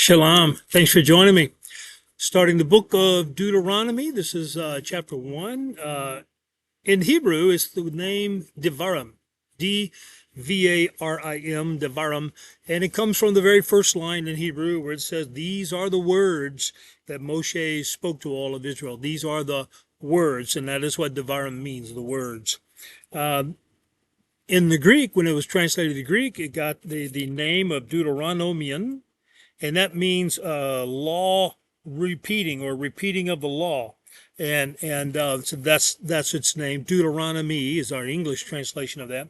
Shalom. Thanks for joining me. Starting the book of Deuteronomy. This is chapter 1. In Hebrew, it's the name Devarim. D-V-A-R-I-M, Devarim. And it comes from the very first line in Hebrew where it says, these are the words that Moshe spoke to all of Israel. These are the words, and that is what Devarim means, the words. In the Greek, when it was translated to Greek, it got the name of Deuteronomian, and that means law repeating or repeating of the law. And so that's its name. Deuteronomy is our English translation of that.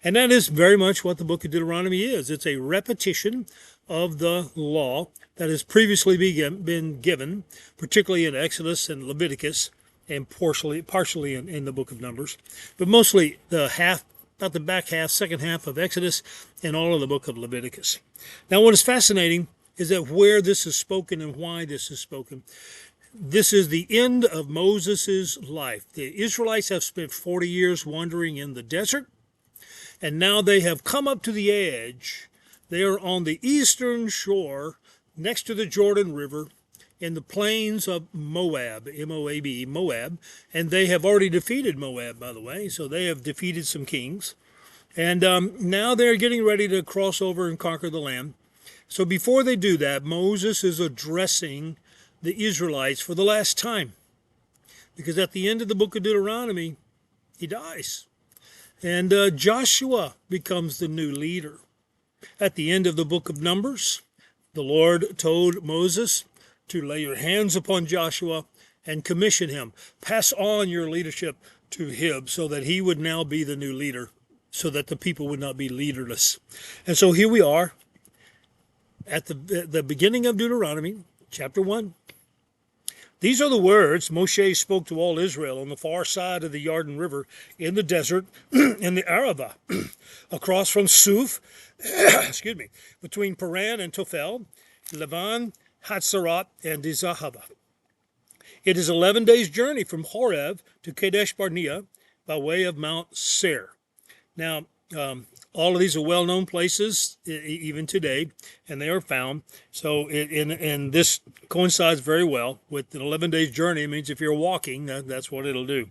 And that is very much what the book of Deuteronomy is. It's a repetition of the law that has previously been given, particularly in Exodus and Leviticus, and partially in the book of Numbers, but mostly about the back half, second half of Exodus and all of the book of Leviticus. Now, what is fascinating is that where this is spoken and why this is spoken. This is the end of Moses' life. The Israelites have spent 40 years wandering in the desert, and now they have come up to the edge. They are on the eastern shore next to the Jordan River in the plains of Moab, M-O-A-B, Moab, and they have already defeated Moab, by the way, so they have defeated some kings. And now they're getting ready to cross over and conquer the land. So before they do that, Moses is addressing the Israelites for the last time. Because at the end of the book of Deuteronomy, he dies. And Joshua becomes the new leader. At the end of the book of Numbers, the Lord told Moses to lay your hands upon Joshua and commission him. Pass on your leadership to him so that he would now be the new leader, so that the people would not be leaderless. And so here we are at the beginning of Deuteronomy, chapter 1. These are the words Moshe spoke to all Israel on the far side of the Jordan River in the desert in the Arabah, across from Suf, between Paran and Tophel, Levan, Hatzeroth, and Dizahaba. It is 11 days' journey from Horeb to Kadesh Barnea by way of Mount Seir. Now, all of these are well-known places, even today, and they are found. So, and this coincides very well with an 11 days journey. It means if you're walking, that's what it'll do.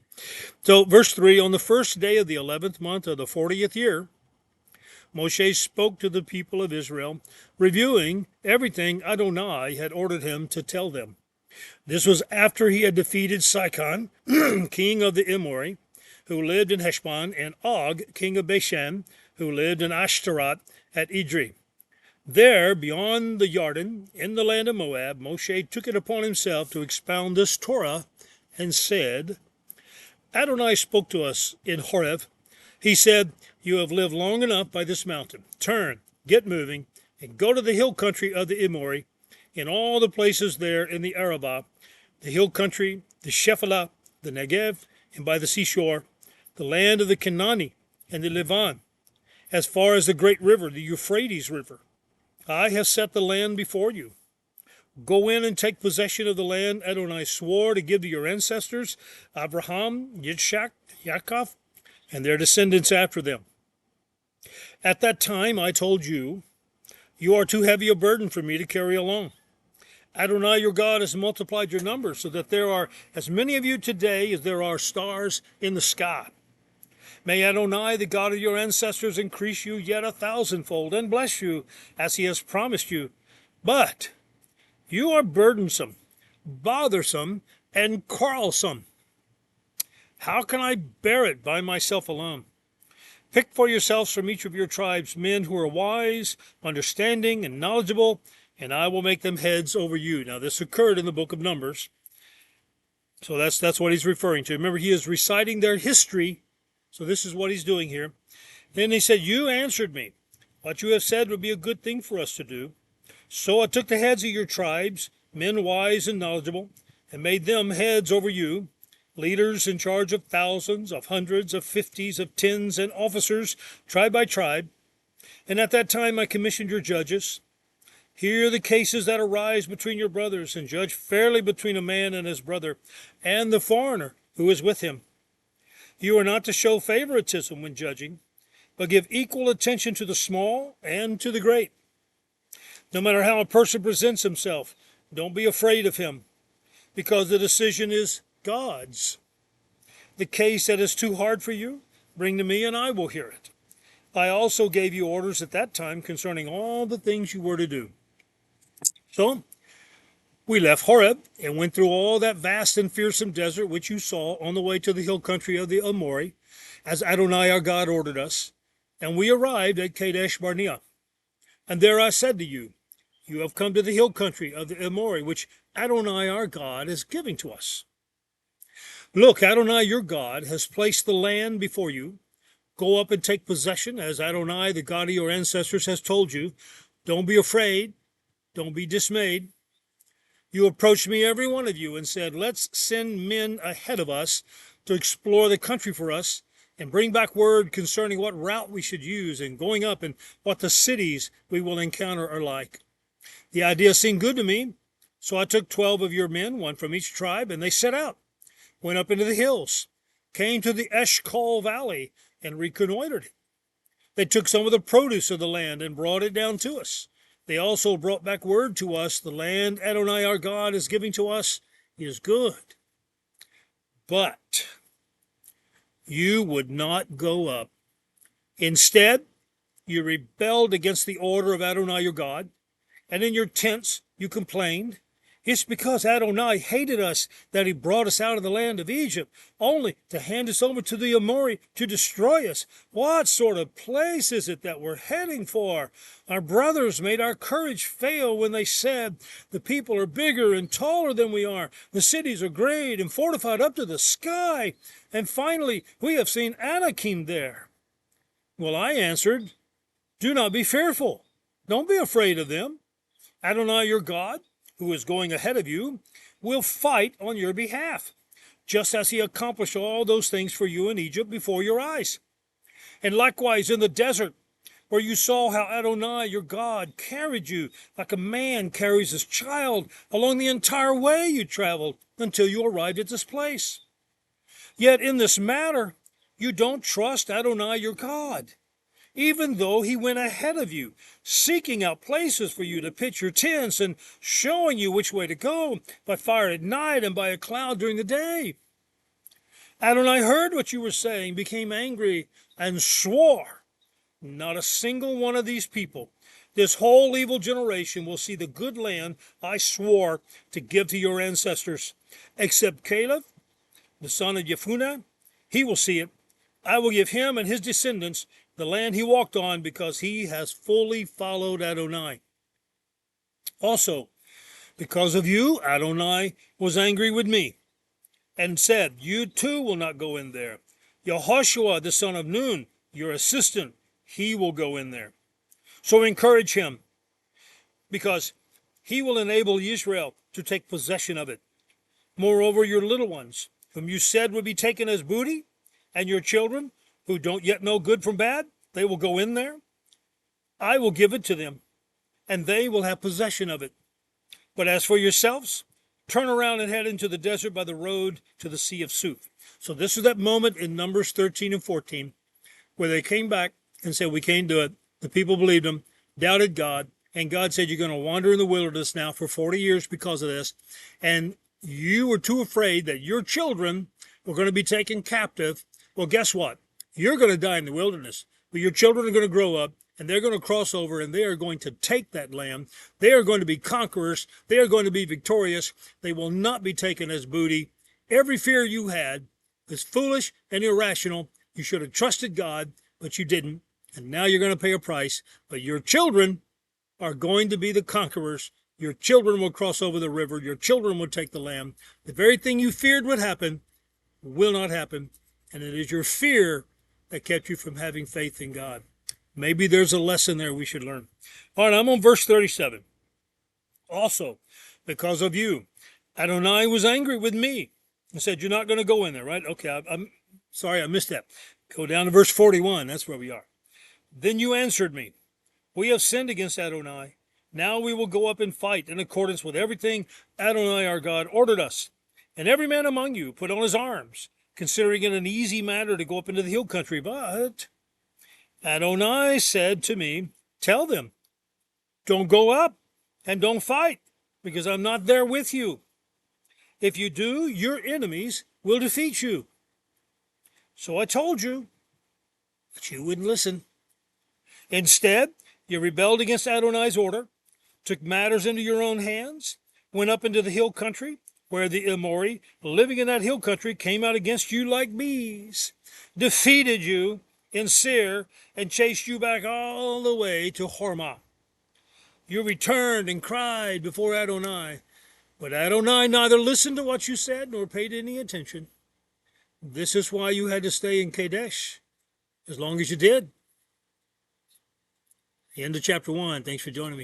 So, verse 3, on the first day of the 11th month of the 40th year, Moshe spoke to the people of Israel, reviewing everything Adonai had ordered him to tell them. This was after he had defeated Sihon, king of the Amori, who lived in Heshbon, and Og, king of Bashan, who lived in Ashtaroth at Edrei. There, beyond the Jordan, in the land of Moab, Moshe took it upon himself to expound this Torah and said, Adonai spoke to us in Horeb. He said, you have lived long enough by this mountain. Turn, get moving, and go to the hill country of the Amori, in all the places there in the Arabah, the hill country, the Shephelah, the Negev, and by the seashore, the land of the Canaani and the Levan, as far as the great river, the Euphrates River. I have set the land before you. Go in and take possession of the land Adonai swore to give to your ancestors, Abraham, Yitzchak, Yaakov, and their descendants after them. At that time I told you, you are too heavy a burden for me to carry along. Adonai your God has multiplied your numbers so that there are as many of you today as there are stars in the sky. May Adonai, the God of your ancestors, increase you yet 1,000-fold and bless you as he has promised you. But you are burdensome, bothersome, and quarrelsome. How can I bear it by myself alone? Pick for yourselves from each of your tribes men who are wise, understanding, and knowledgeable, and I will make them heads over you. Now, this occurred in the book of Numbers. So that's what he's referring to. Remember, he is reciting their history. So this is what he's doing here. Then he said, you answered me. What you have said would be a good thing for us to do. So I took the heads of your tribes, men wise and knowledgeable, and made them heads over you, leaders in charge of thousands, of hundreds, of fifties, of tens, and officers, tribe by tribe. And at that time I commissioned your judges. Hear the cases that arise between your brothers, and judge fairly between a man and his brother, and the foreigner who is with him. You are not to show favoritism when judging, but give equal attention to the small and to the great. No matter how a person presents himself, don't be afraid of him, because the decision is God's. The case that is too hard for you, bring to me and I will hear it. I also gave you orders at that time concerning all the things you were to do. So we left Horeb and went through all that vast and fearsome desert which you saw on the way to the hill country of the Amori, as Adonai our God ordered us. And we arrived at Kadesh Barnea. And there I said to you, you have come to the hill country of the Amori, which Adonai our God is giving to us. Look, Adonai your God has placed the land before you. Go up and take possession, as Adonai, the God of your ancestors, has told you. Don't be afraid. Don't be dismayed. You approached me, every one of you, and said, let's send men ahead of us to explore the country for us and bring back word concerning what route we should use in going up and what the cities we will encounter are like. The idea seemed good to me, so I took 12 of your men, one from each tribe, and they set out, went up into the hills, came to the Eshcol Valley, and reconnoitered it. They took some of the produce of the land and brought it down to us. They also brought back word to us, the land Adonai our God is giving to us is good. But you would not go up. Instead, you rebelled against the order of Adonai your God, and in your tents you complained. It's because Adonai hated us that he brought us out of the land of Egypt, only to hand us over to the Amori to destroy us. What sort of place is it that we're heading for? Our brothers made our courage fail when they said, the people are bigger and taller than we are. The cities are great and fortified up to the sky. And finally, we have seen Anakim there. Well, I answered, do not be fearful. Don't be afraid of them. Adonai your God, who is going ahead of you, will fight on your behalf, just as he accomplished all those things for you in Egypt before your eyes. And likewise in the desert, where you saw how Adonai your God carried you like a man carries his child along the entire way you traveled until you arrived at this place. Yet in this matter, you don't trust Adonai your God, even though he went ahead of you, seeking out places for you to pitch your tents and showing you which way to go, by fire at night and by a cloud during the day. Adonai heard what you were saying, became angry, and swore, not a single one of these people, this whole evil generation, will see the good land I swore to give to your ancestors, except Caleb, the son of Jephunneh. He will see it. I will give him and his descendants the land he walked on, because he has fully followed Adonai. Also, because of you, Adonai was angry with me and said, you too will not go in there. Yehoshua, the son of Nun, your assistant, he will go in there. So encourage him, because he will enable Israel to take possession of it. Moreover, your little ones, whom you said would be taken as booty, and your children, who don't yet know good from bad, they will go in there. I will give it to them, and they will have possession of it. But as for yourselves, turn around and head into the desert by the road to the Sea of Suf. So this is that moment in Numbers 13 and 14, where they came back and said, we can't do it. The people believed them, doubted God, and God said, you're going to wander in the wilderness now for 40 years because of this. And you were too afraid that your children were going to be taken captive. Well, guess what? You're going to die in the wilderness, but your children are going to grow up, and they're going to cross over, and they are going to take that land. They are going to be conquerors. They are going to be victorious. They will not be taken as booty. Every fear you had is foolish and irrational. You should have trusted God, but you didn't, and now you're going to pay a price. But your children are going to be the conquerors. Your children will cross over the river. Your children will take the land. The very thing you feared would happen will not happen, and it is your fear that kept you from having faith in God. Maybe there's a lesson there we should learn. All right, I'm on verse 37. Also, because of you, Adonai was angry with me and said, you're not going to go in there, right? Okay, I'm sorry, I missed that. Go down to verse 41. That's where we are. Then you answered me, we have sinned against Adonai. Now we will go up and fight in accordance with everything Adonai our God ordered us. And every man among you put on his arms, considering it an easy matter to go up into the hill country. But Adonai said to me, tell them, don't go up. and don't fight, because I'm not there with you. If you do, your enemies will defeat you. So I told you, but you wouldn't listen. Instead, you rebelled against Adonai's order, took matters into your own hands, went up into the hill country, where the Amori, living in that hill country, came out against you like bees, defeated you in Seir, and chased you back all the way to Hormah. You returned and cried before Adonai, but Adonai neither listened to what you said nor paid any attention. This is why you had to stay in Kadesh as long as you did. The end of chapter 1. Thanks for joining me.